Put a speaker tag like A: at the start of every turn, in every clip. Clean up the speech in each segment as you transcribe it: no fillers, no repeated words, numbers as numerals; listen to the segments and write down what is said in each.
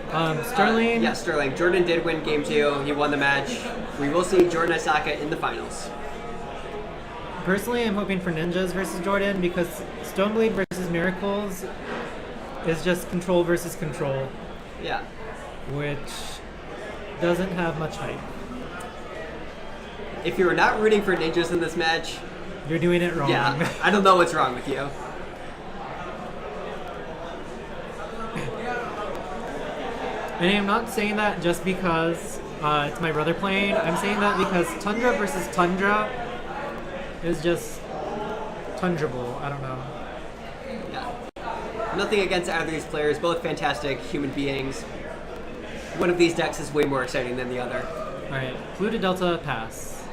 A: Sterling.
B: Yeah, Sterling. Jordan did win game 2. He won the match. We will see Jordan Isaka in the finals.
A: Personally, I'm hoping for Ninjas versus Jordan because Stoneblade versus Miracles is just control versus control.
B: Yeah.
A: Which doesn't have much hype.
B: If you're not rooting for Ninjas in this match,
A: you're doing it wrong.
B: Yeah, I don't know what's wrong with you.
A: And I'm not saying that just because it's my brother playing. I'm saying that because Tundra versus Tundra is just tundrable. I don't know.
B: Yeah. Nothing against either of these players. Both fantastic human beings. One of these decks is way more exciting than the other.
A: Alright, Blue to Delta pass.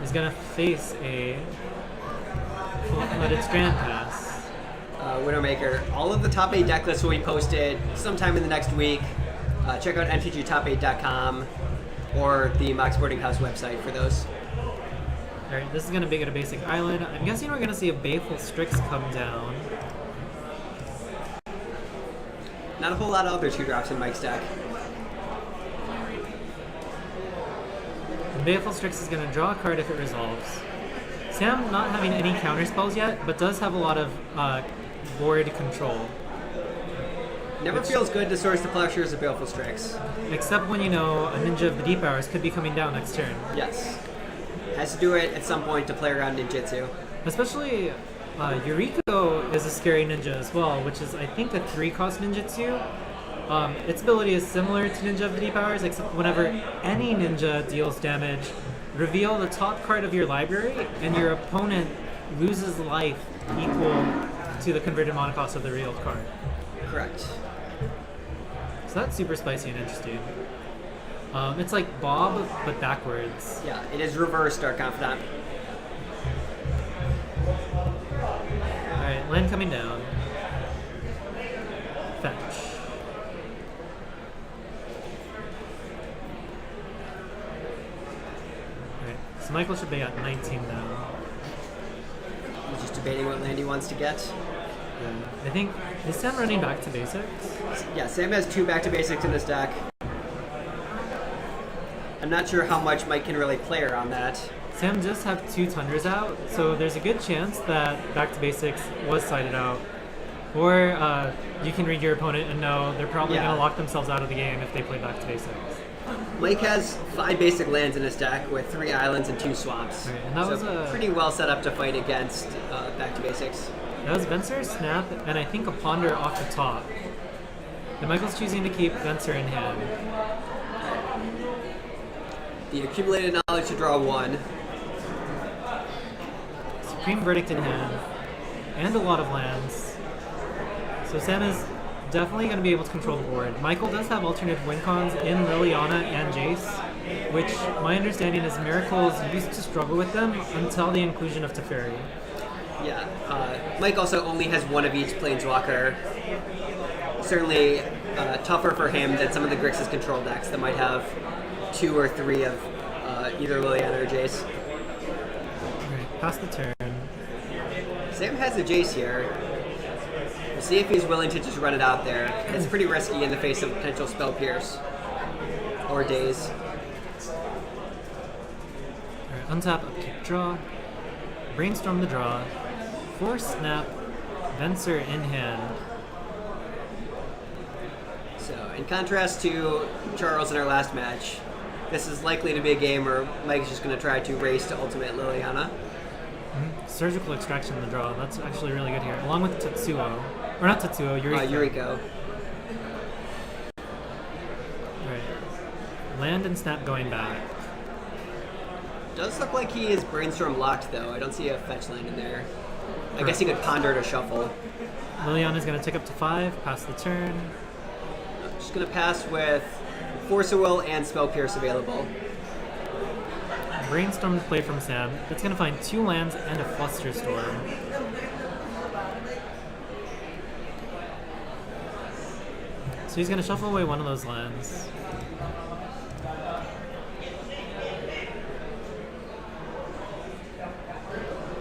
A: He's gonna face a full-blooded Strand pass.
B: Widowmaker. All of the top 8 deck lists will be posted sometime in the next week. Check out mtgtop8.com or the Mox Boarding House website for those.
A: Alright, this is going to be at a basic island. I'm guessing we're going to see a Baleful Strix come down.
B: Not a whole lot of other 2-drops in Mike's deck.
A: And Baleful Strix is going to draw a card if it resolves. Sam not having any counter spells yet, but does have a lot of board control.
B: Never feels good to source the Plowshares of Baleful Strix.
A: Except when you know a Ninja of the Deep Hours could be coming down next turn.
B: Yes. Has to do it at some point to play around ninjutsu.
A: Especially, Yuriko is a scary ninja as well, which is, I think, a 3-cost ninjutsu. Its ability is similar to Ninja of the Deep Hours, except whenever any ninja deals damage, reveal the top card of your library, and your opponent loses life equal to the converted mana cost of the real card.
B: Correct.
A: So that's super spicy and interesting. It's like Bob, but backwards.
B: Yeah, it is reverse Dark Confidant.
A: Alright, land coming down. Fetch. Alright, so Michael should be at 19 now.
B: He's just debating what land he wants to get.
A: I think, is Sam running back to basics?
B: Yeah, Sam has 2 back to basics in this deck. I'm not sure how much Mike can really play around that.
A: Sam just have 2 Tundras out, so there's a good chance that back to basics was sided out. Or you can read your opponent and know they're probably going to lock themselves out of the game if they play back to basics.
B: Mike has 5 basic lands in his deck with 3 islands and 2 swamps.
A: Right, and that was
B: pretty well set up to fight against back to basics.
A: That was Venser, Snap, and I think a Ponder off the top. And Michael's choosing to keep Venser in hand.
B: The accumulated knowledge to draw 1.
A: Supreme Verdict in hand. And a lot of lands. So Sam is definitely going to be able to control the board. Michael does have alternate win cons in Liliana and Jace, which my understanding is Miracles used to struggle with them until the inclusion of Teferi.
B: Yeah, Mike also only has 1 of each Planeswalker. Certainly tougher for him than some of the Grixis control decks that might have 2 or 3 of either Liliana or Jace.
A: Alright, pass the turn.
B: Sam has a Jace here. We'll see if he's willing to just run it out there. It's pretty risky in the face of potential Spell Pierce. Or Daze.
A: Alright, untap, upkeep, draw. Brainstorm the draw. Force Snap, Venser in hand.
B: So, in contrast to Charles in our last match, this is likely to be a game where Mike's just going to try to race to ultimate Liliana.
A: Surgical Extraction in the draw. That's actually really good here. Along with Tetsuo. Or not Tetsuo, Yuriko.
B: Yuriko.
A: Alright. Land and Snap going back.
B: Does look like he is Brainstorm locked, though. I don't see a fetch land in there. I guess he could Ponder to shuffle.
A: Liliana's going to tick up to 5, pass the turn.
B: Just going to pass with Force of Will and Spell Pierce available.
A: Brainstorm to play from Sam. It's going to find 2 lands and a Flusterstorm. So he's going to shuffle away one of those lands.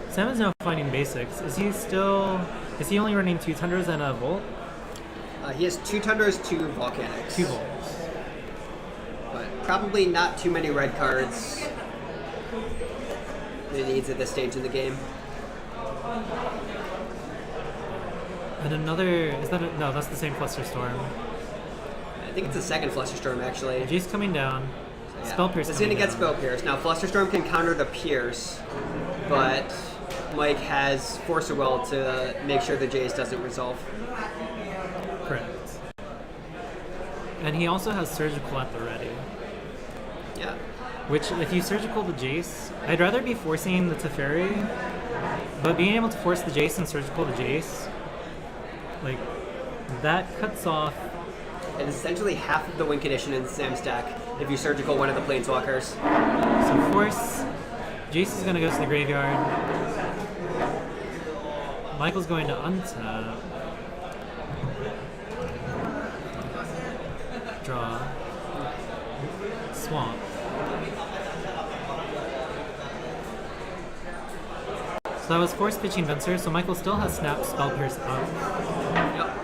A: Sam is now finding basics. Is he only running 2 Tundras and a Volt?
B: He has 2 Tundras, 2 Volcanics.
A: 2 volts.
B: But probably not too many red cards that he needs at this stage in the game.
A: And another, no, that's the same Flusterstorm.
B: I think it's the second Flusterstorm, actually.
A: Jace coming down.
B: Yeah.
A: Spell Pierce
B: It's going to
A: coming
B: get
A: down.
B: Spell Pierce. Now, Flusterstorm can counter the Pierce, but Mike has Force of Will to make sure the Jace doesn't resolve.
A: Correct. And he also has Surgical at the ready.
B: Yeah.
A: Which, if you Surgical the Jace, I'd rather be forcing the Teferi, but being able to force the Jace and Surgical the Jace, like, that cuts off.
B: And essentially half of the win condition in Sam's deck if you Surgical one of the Planeswalkers.
A: So force, Jace is going to go to the graveyard. Michael's going to untap. Draw. Swamp. So that was force pitching Venser, so Michael still has Snap Spell Pierce up.
B: Yep.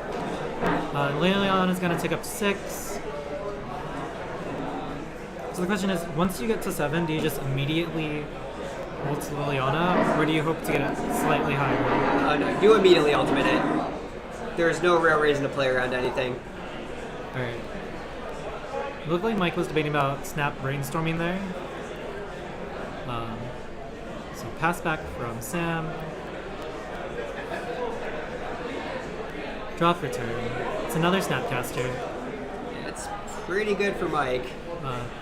A: Leon is going to take up to 6. So the question is, once you get to 7, do you just immediately ult Liliana, or do you hope to get it slightly higher?
B: No, you immediately ultimate it. There's no real reason to play around anything.
A: Alright. It looked like Mike was debating about Snap brainstorming there. So pass back from Sam. Draw for turn. It's another Snapcaster.
B: Yeah, it's pretty good for Mike.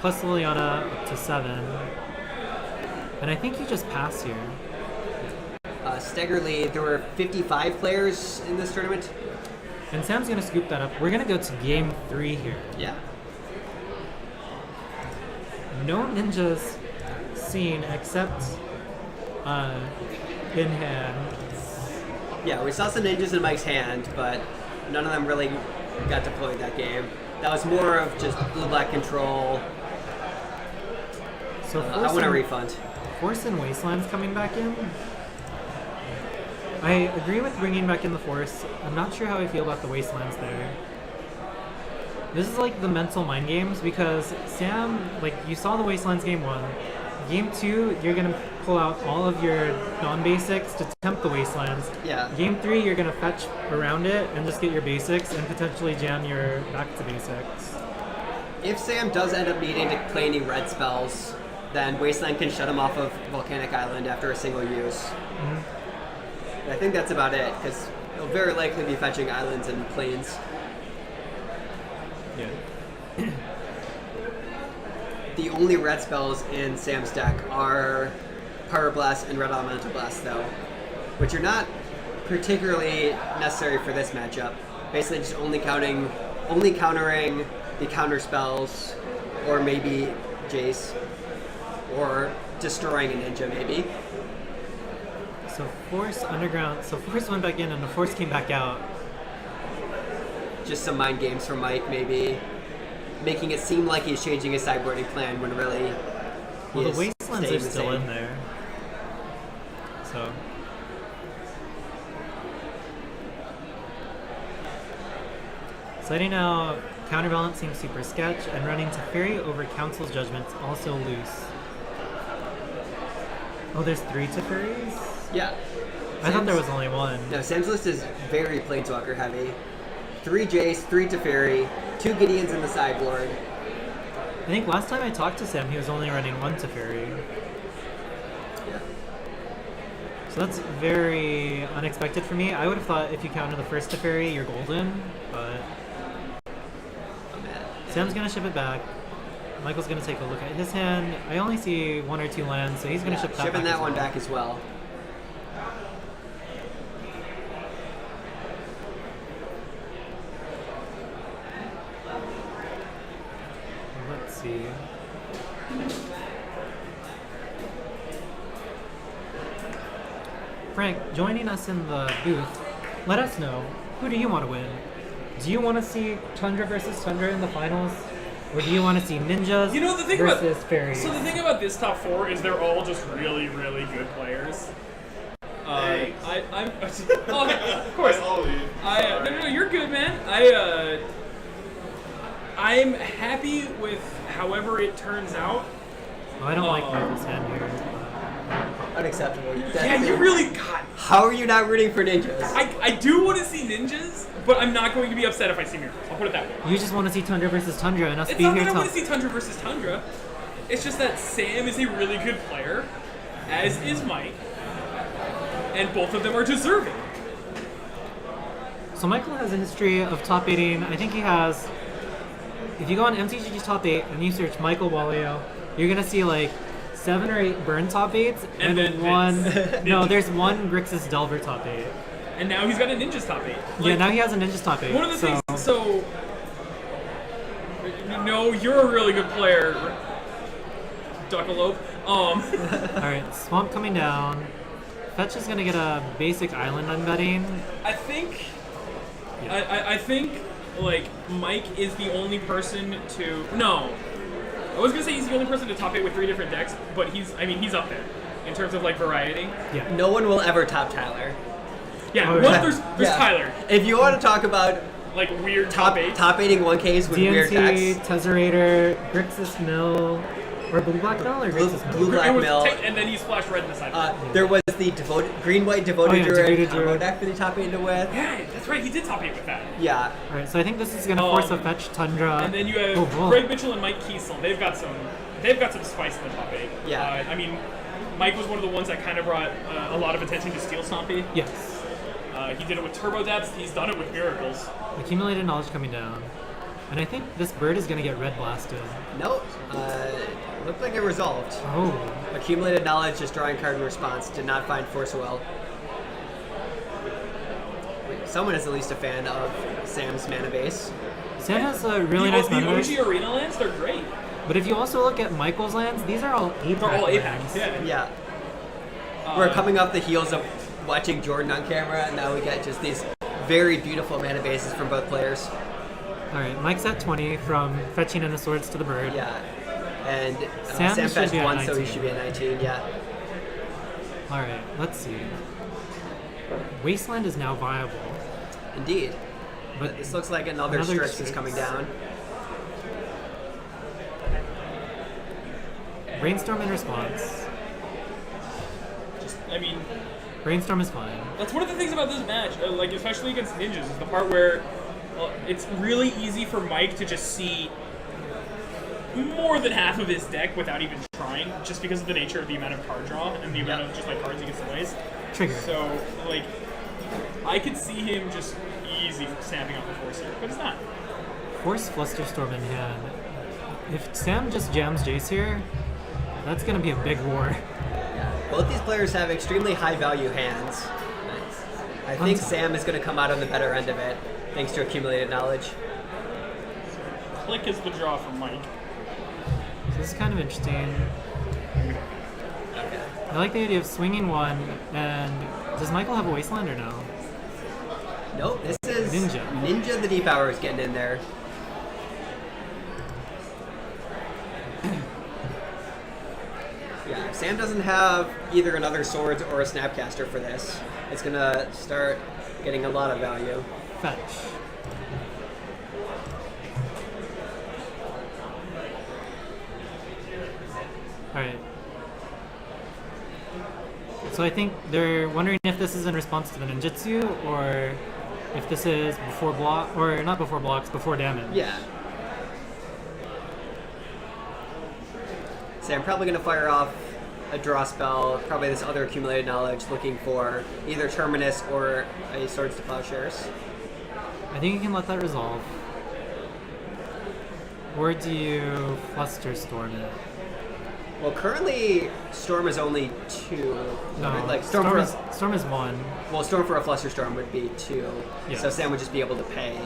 A: Plus Liliana up to 7. And I think you just pass here.
B: Staggeringly, there were 55 players in this tournament.
A: And Sam's going to scoop that up. We're going to go to game 3 here.
B: Yeah.
A: No ninjas seen except in hand.
B: Yeah, we saw some ninjas in Mike's hand, but none of them really got deployed that game. That was more of just blue-black control.
A: So
B: I want a refund.
A: Force and Wastelands coming back in. I agree with bringing back in the Force. I'm not sure how I feel about the Wastelands there. This is like the mental mind games because Sam, like you saw the Wastelands game 1. Game 2, you're going to pull out all of your non-basics to tempt the Wastelands.
B: Yeah.
A: Game 3, you're going to fetch around it and just get your basics and potentially jam your back to basics.
B: If Sam does end up needing to play any red spells, then Wasteland can shut him off of Volcanic Island after a single use.
A: Mm-hmm.
B: I think that's about it, because he'll very likely be fetching islands and plains.
A: Yeah.
B: The only red spells in Sam's deck are Pyroblast and Red Elemental Blast, though, which are not particularly necessary for this matchup. Basically, just only countering the counter spells, or maybe Jace, or destroying a ninja, maybe.
A: So Force Underground. So Force went back in and the Force came back out.
B: Just some mind games from Mike, maybe making it seem like he's changing his sideboarding plan when really he
A: Well,
B: is
A: the Wastelands
B: staying
A: are
B: the
A: still
B: same.
A: in there. So. Citing now, counterbalancing Super Sketch and running Teferi over Council's Judgment's also loose. Oh, there's 3 Teferis?
B: Yeah.
A: I thought there was only 1.
B: No, Sam's list is very Planeswalker heavy. 3 Jace, 3 Teferi, 2 Gideons in the sideboard.
A: I think last time I talked to Sam, he was only running 1 Teferi.
B: Yeah.
A: So that's very unexpected for me. I would have thought if you counter the first Teferi, you're golden, but
B: I'm mad.
A: Sam's gonna ship it back. Michael's gonna take a look at his hand. I only see 1 or 2 lands, so he's gonna ship that
B: shipping
A: back
B: that
A: as
B: one
A: well.
B: back as well.
A: Let's see. Frank, joining us in the booth, let us know, who do you want to win? Do you want to see Tundra versus Tundra in the finals? Or do you want to see ninjas
C: You know, the thing
A: versus
C: about
A: fairies?
C: So the thing about this top 4 is they're all just really, really good players. I'm. Oh, of course. No, you're good, man. I'm happy with however it turns out.
A: Oh, I don't like Michael's hand here.
B: Unacceptable.
C: Yeah, you really got.
B: How are you not rooting for ninjas?
C: I do want to see ninjas, but I'm not going to be upset if I see miracles. I'll put it that way.
A: You just want to see Tundra versus Tundra, and us
C: It's
A: be
C: not
A: here
C: that I
A: till.
C: want to see Tundra versus Tundra. It's just that Sam is a really good player, as is Mike, and both of them are deserving.
A: So Michael has a history of top 8ing. I think he has. If you go on MTG's top 8 and you search Michael Wallio, you're gonna see like 7 or 8 burn top 8s
C: And then
A: one.
C: Vince.
A: No, there's one Grixis Delver top 8.
C: And now he's got a Ninja's top 8.
A: Yeah, now he has a Ninja's top 8.
C: One of the
A: so.
C: things. So. No, you're a really good player, Duckalope.
A: Alright, Swamp coming down. Fetch is gonna get a basic island unbetting.
C: I think. I think like Mike is the only person to. No, I was gonna say he's the only person to top 8 with 3 different decks, but he's up there in terms of like variety.
A: Yeah.
B: No one will ever top Tyler.
C: Yeah,
A: Oh,
C: one,
A: yeah.
C: there's
B: Yeah.
C: Tyler,
B: If you want to talk about
C: like weird top 8.
B: top 8ing one case with weird
A: DNC,
B: decks,
A: Tesserator, Grixis Mill, or Blue Black Mill, or
B: Blue,
A: Grixis Mill?
B: Blue Black Mill.
C: And then he splashed red in the side.
B: There was the green-white devoted
A: Oh, yeah,
B: druid
A: Devoted
B: combo
A: Druid.
B: deck that he top 8 with.
C: Yeah, that's right. He did top 8 with that.
B: Yeah.
A: Alright, so I think this is gonna force a Fetch Tundra.
C: And then you have
A: Oh, whoa.
C: Greg Mitchell and Mike Kiesel. They've got some spice in the top 8.
B: Yeah.
C: I mean, Mike was one of the ones that kind of brought a lot of attention to Steel Stompy.
A: Yes.
C: He did it with Turbo Depths. He's done it with Miracles.
A: Accumulated knowledge coming down. And I think this bird is gonna get red blasted.
B: Nope. Looked like it resolved.
A: Oh.
B: Accumulated knowledge, just drawing card in response. Did not find Force Well. Someone is at least a fan of Sam's mana base.
A: Sam has a really nice
C: The
A: mana base.
C: OG Arena lands, they're great.
A: But if you also look at Michael's lands, these are all APAC.
C: They're all
A: lands.
C: Apex. Yeah.
B: Yeah. We're coming off the heels of watching Jordan on camera, and now we get just these very beautiful mana bases from both players.
A: Alright, Mike's at 20 from fetching in the swords to the bird.
B: Yeah. And
A: Sam
B: Sam
A: should
B: fetched
A: be at
B: 1, so he
A: 19.
B: should be at 19, yeah.
A: Alright, let's see. Wasteland is now viable.
B: Indeed.
A: But
B: But this looks like another Strix is coming down.
A: Brainstorm in response.
C: I mean,
A: Brainstorm is fine.
C: that's one of the things about this match, like especially against ninjas, is the part where it's really easy for Mike to just see more than half of his deck without even trying, just because of the nature of the amount of card draw and the amount of just like cards he gets to waste.
A: Trigger.
C: So like, I could see him just easy snapping off the force here, but it's not.
A: Force Flusterstorm in hand. If Sam just jams Jace here, that's gonna be a big war.
B: Both these players have extremely high value hands. I think Sam is going to come out on the better end of it, thanks to accumulated knowledge.
C: Click is the draw for Mike.
A: So this is kind of interesting.
B: Okay.
A: I like the idea of swinging one, and does Michael have a Wasteland or no?
B: Nope, this is
A: Ninja.
B: Ninja the Deep Hour is getting in there. Yeah, if Sam doesn't have either another Swords or a Snapcaster for this, it's going to start getting a lot of value.
A: Fetch. Alright. So I think they're wondering if this is in response to the ninjutsu, or if this is before block, or not before blocks, before damage.
B: Yeah. So I'm probably going to fire off a draw spell, probably this other accumulated knowledge, looking for either Terminus or a Swords to Plowshares.
A: I think you can let that resolve. Or do you Flusterstorm it?
B: Well, currently Storm is only 2.
A: No,
B: Right? Like
A: Storm
B: for
A: is 1.
B: well, Storm for a Flusterstorm would be 2.
A: Yeah.
B: So Sam would just be able to pay.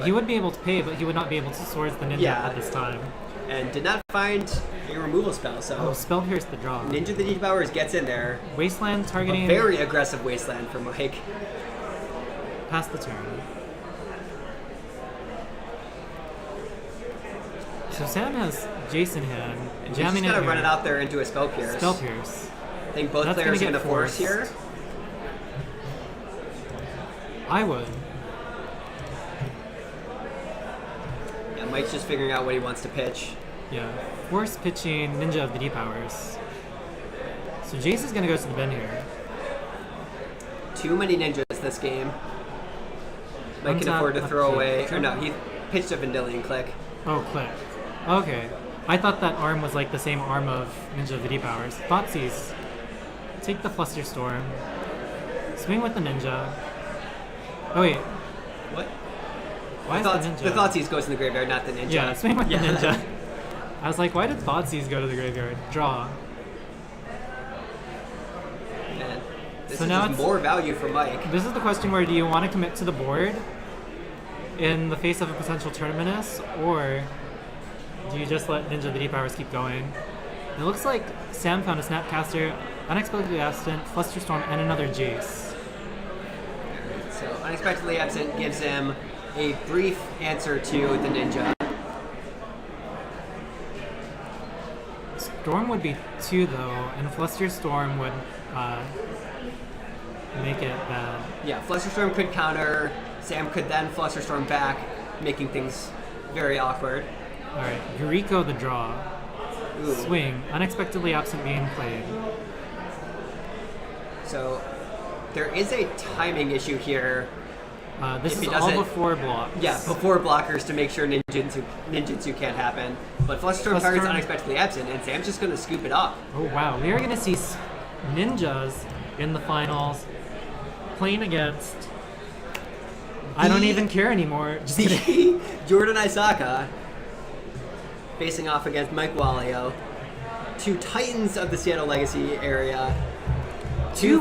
A: He would be able to pay, but he would not be able to Swords the Ninja
B: Yeah.
A: at this time.
B: And did not find a removal spell, so
A: Oh, Spell Pierce the draw.
B: Ninja the Deep Hours gets in there.
A: Wasteland
B: A
A: targeting
B: very aggressive Wasteland for Mike.
A: past the turn. So Sam has Jason hand,
B: And he's
A: jamming
B: just
A: it
B: gonna run
A: here.
B: it out there into a Spell Pierce.
A: Spell Pierce.
B: I think both
A: That's
B: players are
A: gonna
B: going
A: get
B: to force here.
A: forced. I would.
B: Yeah, Mike's just figuring out what he wants to pitch.
A: Yeah. Force pitching Ninja of the D-Powers. So Jace is going to go to the bin here.
B: Too many ninjas this game. Mike can
A: Untap,
B: afford to throw
A: upkeep.
B: away. Or no, he pitched a Vendilion Click.
A: Oh, click. Okay. I thought that arm was like the same arm of Ninja of the D-Powers. Thoughtseize. Take the Flusterstorm. Swing with the Ninja. Oh wait,
B: What?
A: why is
B: Thoughts,
A: the Ninja?
B: the Thoughtseize goes in the graveyard, not the ninja.
A: Yeah, swing with
B: Yeah.
A: the Ninja. I was like, why did Thoughtseize go to the graveyard? Draw.
B: Man, this
A: So
B: is
A: now
B: just
A: it's-
B: more value for Mike.
A: This is the question where do you want to commit to the board in the face of a potential Terminus, or do you just let Ninja of the D-Powers keep going? It looks like Sam found a Snapcaster, Unexpectedly Absent, Flusterstorm, and another Jace.
B: So Unexpectedly Absent gives him a brief answer to the ninja.
A: Storm would be 2 though, and Flusterstorm would make it bad.
B: Yeah, Flusterstorm could counter. Sam could then Flusterstorm back, making things very awkward.
A: Alright, Yuriko the draw.
B: Ooh.
A: Swing, Unexpectedly Absent being played.
B: So there is a timing issue here.
A: This
B: If
A: is
B: he
A: all
B: doesn't-
A: before blocks.
B: Yeah, before blockers to make sure ninjutsu can't happen. But Flusterstorm targets
A: Flusterstorm-
B: Unexpectedly Absent, and Sam's just going to scoop it up.
A: Oh wow, we are going to see ninjas in the finals playing against. I don't
B: The-
A: even care anymore. Just kidding.
B: The Jordan Isaka facing off against Mike Wallio. Two titans of the Seattle Legacy area. Two